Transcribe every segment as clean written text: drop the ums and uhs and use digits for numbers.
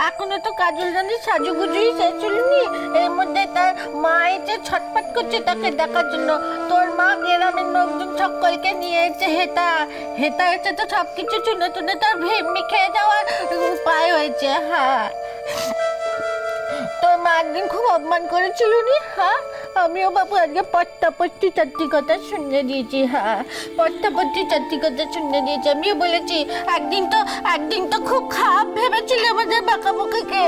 এখনো তো কাজল রানীর সাজুগুজুই শেষ হয়নি। এর মধ্যে তার মা এসে ছটফট করছে তাকে দেখার জন্য। তোর মা গ্রামের লোকজন সকলকে নিয়ে এসে হেতা এসে তো সবকিছু চুনে চুনে তার ভেম্মি খেয়ে যাওয়ার উপায় হয়েছে। হ্যাঁ, তোর মা একদিন খুব অপমান করেছিল নি। হ্যাঁ, আমিও বাবু আজকে পট্টাপট্টি চারটি কথা শুনে দিয়েছি। হ্যাঁ, পট্টাপট্টি চারটি কথা শুনে দিয়েছি। আমিও বলেছি একদিন তো খুব খারাপ ভেবেছিল আমাদের বাঁকাবুকিকে।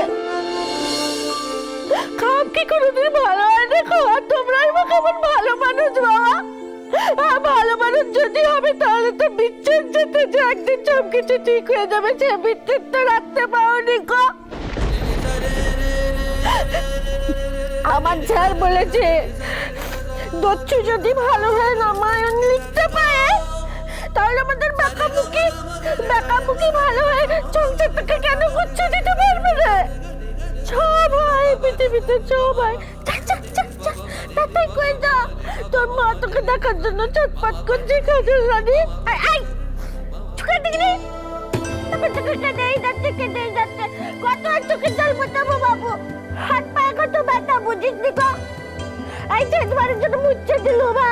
খারাপ কি কোনোদিন ভালো হয়? দেখো, তোমরাই বা কেমন ভালো মানুষ বাবা। ভালো মানুষ যদি হবে তাহলে তো বিচ্ছেদ যেতে যে একদিন সব কিছু ঠিক হয়ে যাবে, সে বিচ্ছেদ তো রাখতে পারোনি গো। আমার স্যার বলেছে দচ্ছু যদি ভালোভাবে রামায়ণ লিখতে পারে তাহলে আমাদের বাঁকাবুকি ভালো হয়ে সংসারটাকে কেন গুছিয়ে দিতে পারবে রে? সবাই পৃথিবীতে সবাই তাই কই যা, তোর মা তোকে দেখার জন্য চটপট করছে। কাজল রানী কেঁদেই যাচ্ছে। কত আর চোখে জল ফোটাবো বাবু? হাত পায়ে কত ব্যথা বুঝিস নি গো। এই শেষবারের জন্য মুচ্ছে দিল মা।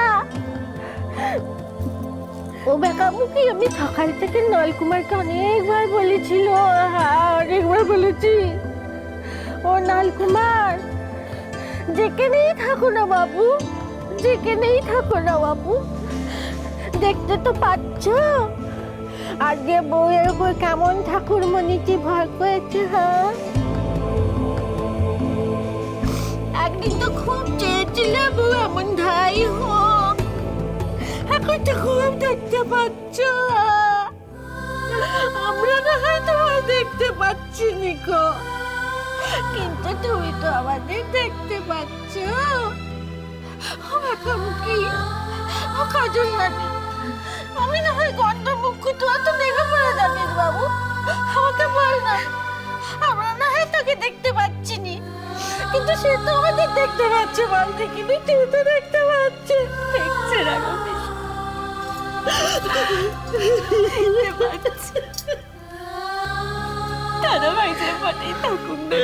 ও বেকাবুকি আমি সকাল থেকে নলকুমারকে অনেকবার বলেছিল। হ্যাঁ, অনেকবার বলেছি। ও নলকুমার, যেখানেই থাকো না বাবু, যেখানেই থাকো না বাবু, দেখতে তো পাচ্ছ আজকে বউয়ের উপর কেমন ঠাকুরমণিটি ভর করেছে। হ্যাঁ, একদিন তো খুব চেয়েছিলে বউ এমন ধাই হোক, এখন তো খুব দেখতে পাচ্ছ। আমরা না হয় তোমায় দেখতে পাচ্ছি নিকো, কিন্তু তুমি তো আমাদের দেখতে পাচ্ছ। ও কাজল রানী, আমি না হয় গন্ধ মুখ তুই তো দেখে পড়ে যাবিস বাবু। আমাকে বল না, আমরা না হয় তোকে দেখতে পাচ্ছি নি, কিন্তু সে তো আমাদের দেখতে পাচ্ছে। বল দেখিনি, তুই তো দেখতে পাচ্ছিস। দেখছে না দাদা ভাই যে মাঠেই থাকুন না,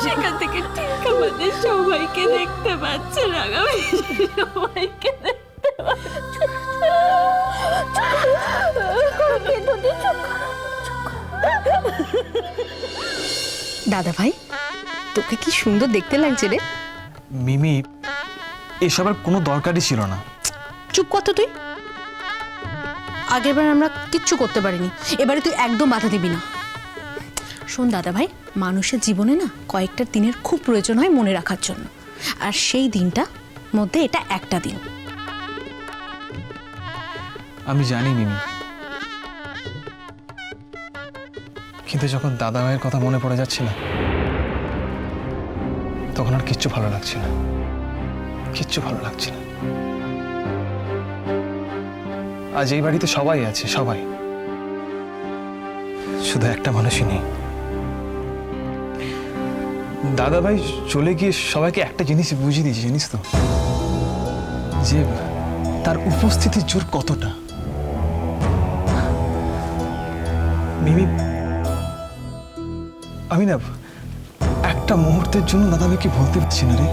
সেখান থেকে ঠিক আমাদের সবাইকে দেখতে পাচ্ছে। রাগাবি সবাইকে দেখতে পাচ্ছে। দাদা ভাই, তোকে কি সুন্দর দেখতে লাগছে রে। মিমি, এসবের কোনো দরকারই ছিল না। চুপ কর তো তুই। আগেরবার আমরা কিচ্ছু করতে পারিনি, এবারে তুই একদম বাধা দিবি না। শোন দাদা ভাই, মানুষের জীবনে না কয়েকটা দিনের খুব প্রয়োজন হয় মনে রাখার জন্য, আর সেই দিনটা মধ্যে এটা একটা দিন। আমি জানি মিমি, কিন্তু যখন দাদা ভাইয়ের কথা মনে পড়ে যাচ্ছে না, তখন আর কিচ্ছু ভালো লাগছে না, কিচ্ছু ভালো লাগছে না। আজ এই বাড়িতে সবাই আছে, সবাই, শুধু একটা মানুষই নেই। দাদা ভাই চলে গিয়ে সবাইকে একটা জিনিস বুঝিয়ে দিয়েছে, জানিস তো, যে তার উপস্থিতির জোর কতটা। মিমি, আমি না একটা মুহূর্তের জন্য দাদা ভাইকে বলতে পারছি না রে।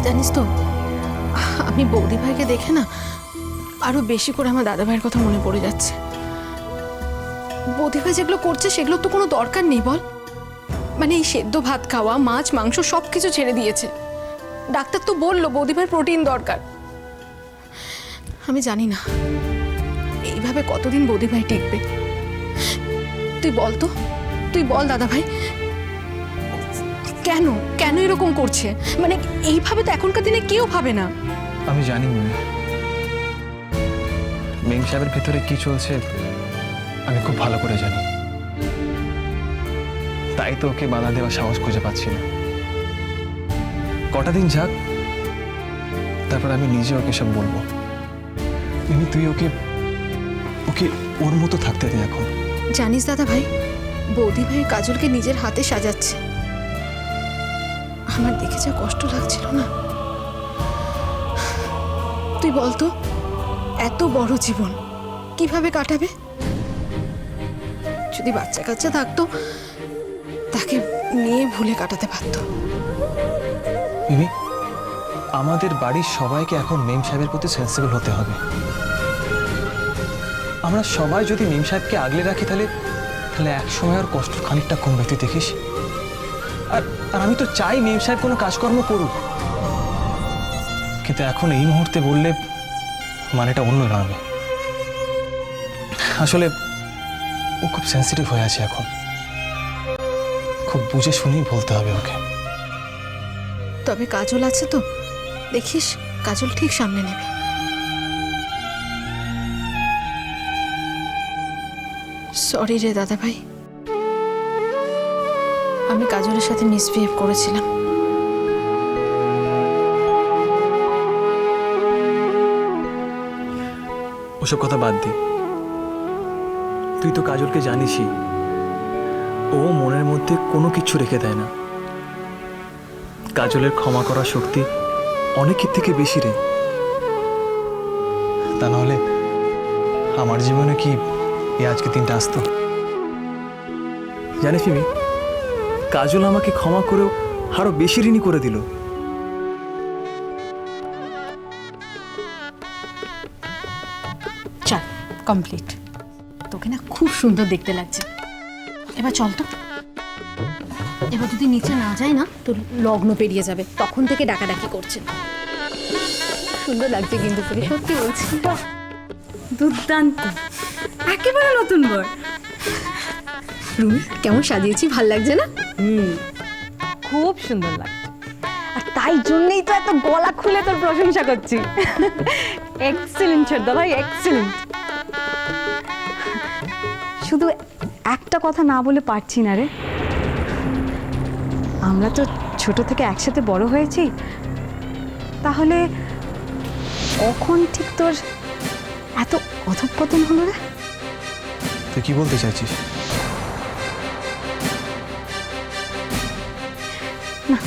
জানিস তো, আমি বৌদি ভাইকে দেখে না আরো বেশি করে আমার দাদা ভাইয়ের কথা মনে পড়ে যাচ্ছে। বৌদি ভাই যেগুলো করছে সেগুলো তো কোনো দরকার নেই বল। মানে এই সেদ্ধ ভাত খাওয়া, মাছ মাংস সব কিছু ছেড়ে দিয়েছে। ডাক্তার তো বললো বৌদি ভাইয়ের প্রোটিন দরকার। আমি জানি না এইভাবে কতদিন বৌদি ভাই টিকবে। তুই বল তো, তুই বল দাদা ভাই, কেন কেন এরকম করছে? মানে এইভাবে তো এখনকার দিনে কেউ ভাবে না। আমি জানি মিমি, মেম সাহেবের ভেতরে কি চলছে আমি খুব ভালো করে জানি। তাই তো ওকে বাধা দেওয়ার সাহস খুঁজে পাচ্ছি না। কটা দিন যাক, তারপর আমি নিজে ওকে সব বলবো। মিমি, তুই ওকে ওকে ওর মতো থাকতে দে এখন। জানিস দাদা ভাই, বৌদি ভাই কাজলকে নিজের হাতে সাজাচ্ছে। আমার দেখে যা কষ্ট লাগছিল না। তুই বলতো, এত বড় জীবন কিভাবে কাটাবে? যদি বাচ্চা কাচ্চা থাকতো তাকে নিয়ে ভুলে কাটাতে পারতো। মিমি, আমাদের বাড়ির সবাইকে এখন মেম সাহেবের প্রতি সেন্সিবল হতে হবে। আমরা সবাই যদি মেম সাহেবকে আগলে রাখি তাহলে তাহলে একসময় আর কষ্ট খানিকটা কমবে, তুই দেখিস। আর আর আমি তো চাই মেম সাহেব কোনো কাজকর্ম করুক, কিন্তু এখন এই মুহূর্তে বললে মানেটা অন্য দাঁড়াবে। আসলে ও খুব সেন্সিটিভ হয়ে আছে এখন, খুব বুঝে শুনেই বলতে হবে ওকে। তবে কাজল আছে তো, দেখিস কাজল ঠিক সামনে নেবে। সরি রে দাদা ভাই, আমি কাজলের সাথে মিসবিহেভ করেছিলাম। ওসব কথা বাদ দি, তুই তো কাজলকে জানিসই, ও মনের মধ্যে কোনো কিছু রেখে দেয় না। কাজলের ক্ষমা করার শক্তি অনেকের থেকে বেশি রে। তা নাহলে আমার জীবনে কি এই আজকে দিনটা আসতো? জানিস মিমি, কাজল আমাকে ক্ষমা করেও আরো বেশি ঋণী করে দিল। চল কমপ্লিট, তোকে না খুব সুন্দর দেখতে লাগছে। এবার চল তো, এবার যদি নিচে না যায় না তোর লগ্ন পেরিয়ে যাবে, তখন থেকে ডাকাডাকি করছে। সুন্দর লাগছে কিন্তু তোকে, সত্যি বলছি। দুর্দান্ত, একেবারে নতুন বর। রুমি কেমন সাজিয়েছি, ভাল লাগছে না? খুব সুন্দর লাগছে, আর তাই জন্যই তো এত গলা খুলে তোর প্রশংসা করছি। এক্সেলেন্ট ছোটদা ভাই, এক্সেলেন্ট। শুধু একটা কথা না বলে পারছি না রে, আমরা তো ছোট থেকে একসাথে বড় হয়েছি, তাহলে কখন ঠিক তোর এত অধঃপতন হলো রে? তুই কি বলতে চাইছিস? না,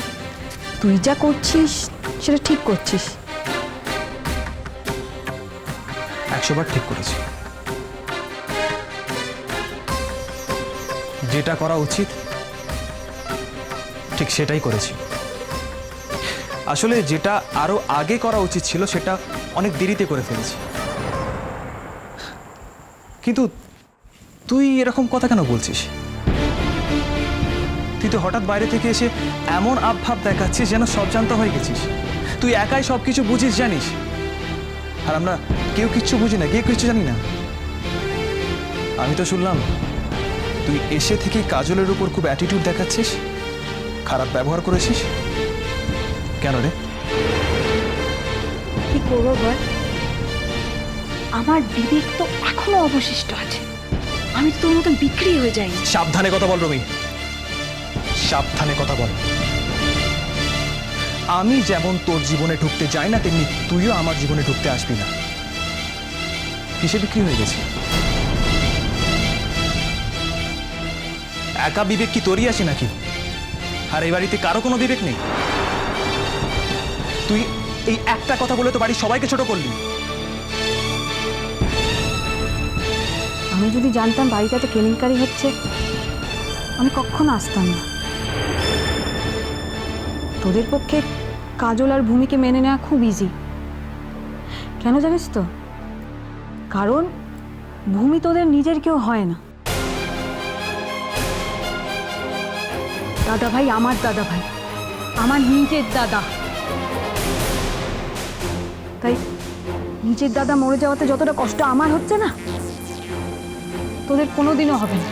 তুই যা করছিস সেটা ঠিক করছিস। 100 বার ঠিক করেছি, যেটা করা উচিত ঠিক সেটাই করেছি। আসলে যেটা আরো আগে করা উচিত ছিল সেটা অনেক দেরিতে করে ফেলেছি। কিন্তু তুই এরকম কথা কেন বলছিস? তুই তো হঠাৎ বাইরে থেকে এসে এমন আবভাব দেখাচ্ছিস যেন সব জানতা হয়ে গেছিস। তুই একাই সব কিছু বুঝিস, জানিস, আর আমরা কেউ কিচ্ছু বুঝি না, কেউ কিচ্ছু জানি না। আমি তো শুনলাম তুই এসে থেকে কাজলের উপর খুব অ্যাটিটিউড দেখাচ্ছিস, খারাপ ব্যবহার করেছিস। কেন রে? কি করবো বল, আমার বিবেক তো এখনো অবশিষ্ট আছে, আমি তো তোর মতন বিক্রি হয়ে যাইনি। সাবধানে কথা বল রমি, সাবধানে কথা বল। আমি যেমন তোর জীবনে ঢুকতে যাই না, তেমনি তুইও আমার জীবনে ঢুকতে আসবি না। কিসে বিক্রি হয়ে গেছি? একা বিবেক কি তোরই আছে নাকি? আর এই বাড়িতে কারো কোনো বিবেক নেই? তুই এই একটা কথা বলে তো বাড়ির সবাইকে ছোট করলি। আমি যদি জানতাম বাড়িতে এত কেলেঙ্কারি হচ্ছে, আমি কখনো আসতাম না। তোদের পক্ষে কাজল আর ভূমিকে মেনে নেওয়া খুব ইজি। কেন জানিস তো? কারণ ভূমি তোদের নিজের কেউ হয় না। দাদা ভাই আমার দাদা ভাই, আমার নিজের দাদা। তাই নিজের দাদা মরে যাওয়াতে যতটা কষ্ট আমার হচ্ছে না, তোদের কোনোদিনও হবে না।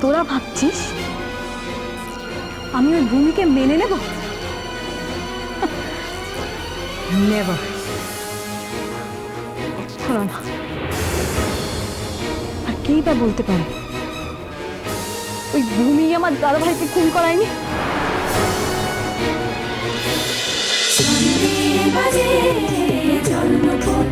তোরা ভাবছিস আমি ওই ভূমিকে মেনে নেব? নেভার, না। আর কেই বা বলতে পারে ওই ভূমি আমার দাদা ভাইকে খুন করায়নি? বাজে জন্মপথ